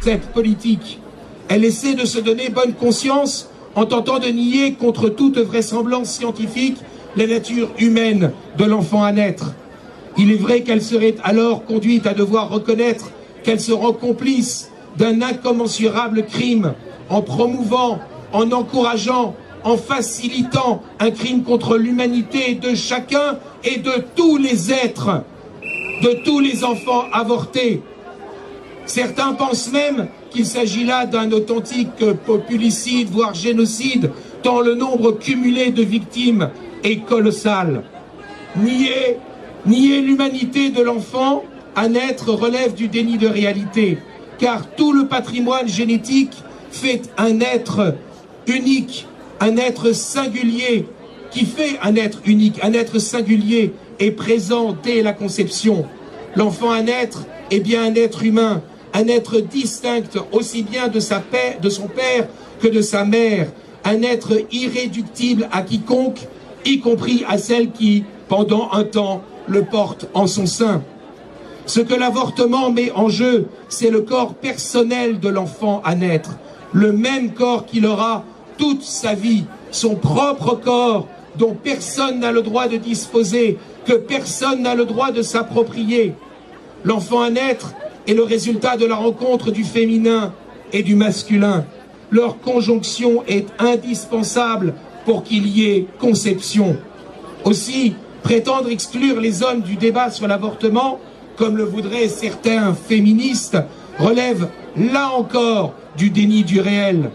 Cette politique, elle essaie de se donner bonne conscience en tentant de nier contre toute vraisemblance scientifique la nature humaine de l'enfant à naître. Il est vrai qu'elle serait alors conduite à devoir reconnaître qu'elle se rend complice d'un incommensurable crime en promouvant, en encourageant, en facilitant un crime contre l'humanité de chacun et de tous les êtres, de tous les enfants avortés. Certains pensent même qu'il s'agit là d'un authentique populicide, voire génocide, tant le nombre cumulé de victimes est colossal. Nier l'humanité de l'enfant à naître relève du déni de réalité, car tout le patrimoine génétique fait un être unique, un être singulier, qui fait un être unique, un être singulier et présent dès la conception. L'enfant à naître est bien un être humain, un être distinct aussi bien de son père que de sa mère, un être irréductible à quiconque, y compris à celle qui, pendant un temps, le porte en son sein. Ce que l'avortement met en jeu, c'est le corps personnel de l'enfant à naître, le même corps qu'il aura toute sa vie, son propre corps dont personne n'a le droit de disposer, que personne n'a le droit de s'approprier. L'enfant à naître est le résultat de la rencontre du féminin et du masculin. Leur conjonction est indispensable pour qu'il y ait conception. Aussi, prétendre exclure les hommes du débat sur l'avortement, comme le voudraient certains féministes, relève là encore du déni du réel.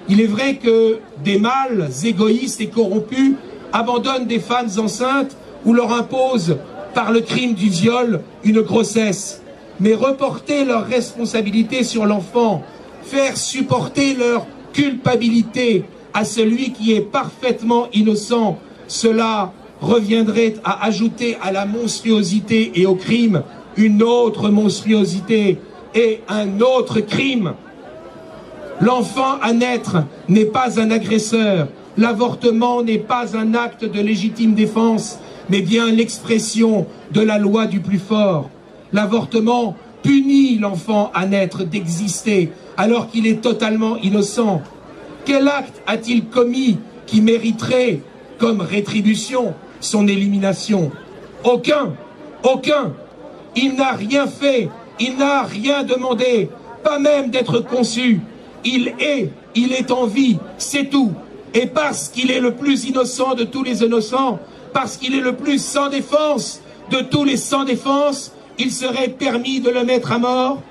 Il est vrai que des mâles égoïstes et corrompus abandonnent des femmes enceintes ou leur imposent, par le crime du viol, une grossesse. Mais reporter leur responsabilité sur l'enfant, faire supporter leur culpabilité à celui qui est parfaitement innocent, cela reviendrait à ajouter à la monstruosité et au crime une autre monstruosité et un autre crime. L'enfant à naître n'est pas un agresseur. L'avortement n'est pas un acte de légitime défense, mais bien l'expression de la loi du plus fort. L'avortement punit l'enfant à naître d'exister alors qu'il est totalement innocent. Quel acte a-t-il commis qui mériterait, comme rétribution, son élimination? Aucun, aucun. Il n'a rien fait, il n'a rien demandé, pas même d'être conçu. Il est en vie, c'est tout. Et parce qu'il est le plus innocent de tous les innocents, parce qu'il est le plus sans défense de tous les sans défense, il serait permis de le mettre à mort.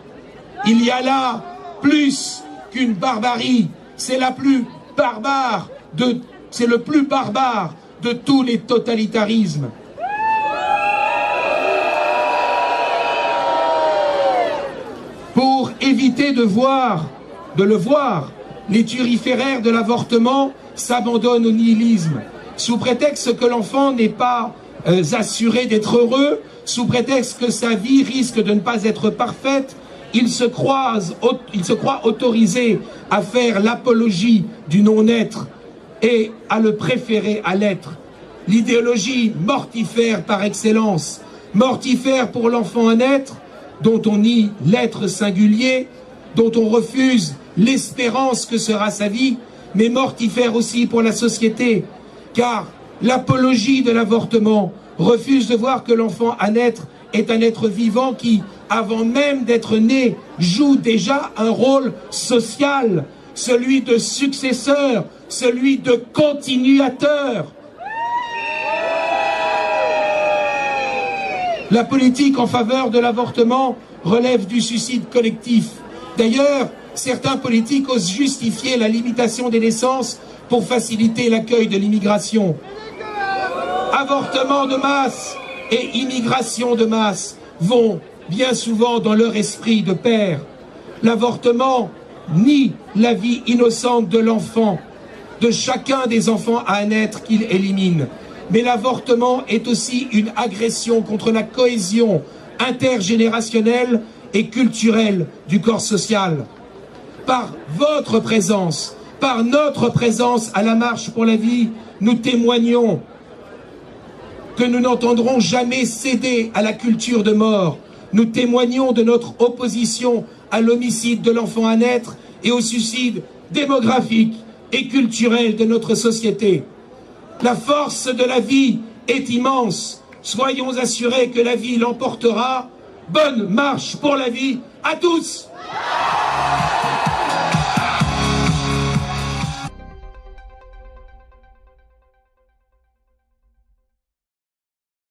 Il y a là plus qu'une barbarie. C'est le plus barbare de tous les totalitarismes. Pour éviter de le voir, les turiféraires de l'avortement s'abandonnent au nihilisme, sous prétexte que l'enfant n'est pas assuré d'être heureux, sous prétexte que sa vie risque de ne pas être parfaite. Il se croit autorisé à faire l'apologie du non-être et à le préférer à l'être. L'idéologie mortifère par excellence, mortifère pour l'enfant à naître, dont on nie l'être singulier, dont on refuse l'espérance que sera sa vie, mais mortifère aussi pour la société, car l'apologie de l'avortement refuse de voir que l'enfant à naître est un être vivant qui, avant même d'être né, joue déjà un rôle social, celui de successeur, celui de continuateur. La politique en faveur de l'avortement relève du suicide collectif. D'ailleurs, certains politiques osent justifier la limitation des naissances pour faciliter l'accueil de l'immigration. Avortement de masse et immigration de masse vont bien souvent dans leur esprit de pair. L'avortement nie la vie innocente de l'enfant, de chacun des enfants à naître qu'il élimine. Mais l'avortement est aussi une agression contre la cohésion intergénérationnelle et culturelle du corps social. Par votre présence, par notre présence à la marche pour la vie, nous témoignons que nous n'entendrons jamais céder à la culture de mort. Nous témoignons de notre opposition à l'homicide de l'enfant à naître et au suicide démographique et culturel de notre société. La force de la vie est immense. Soyons assurés que la vie l'emportera. Bonne marche pour la vie à tous!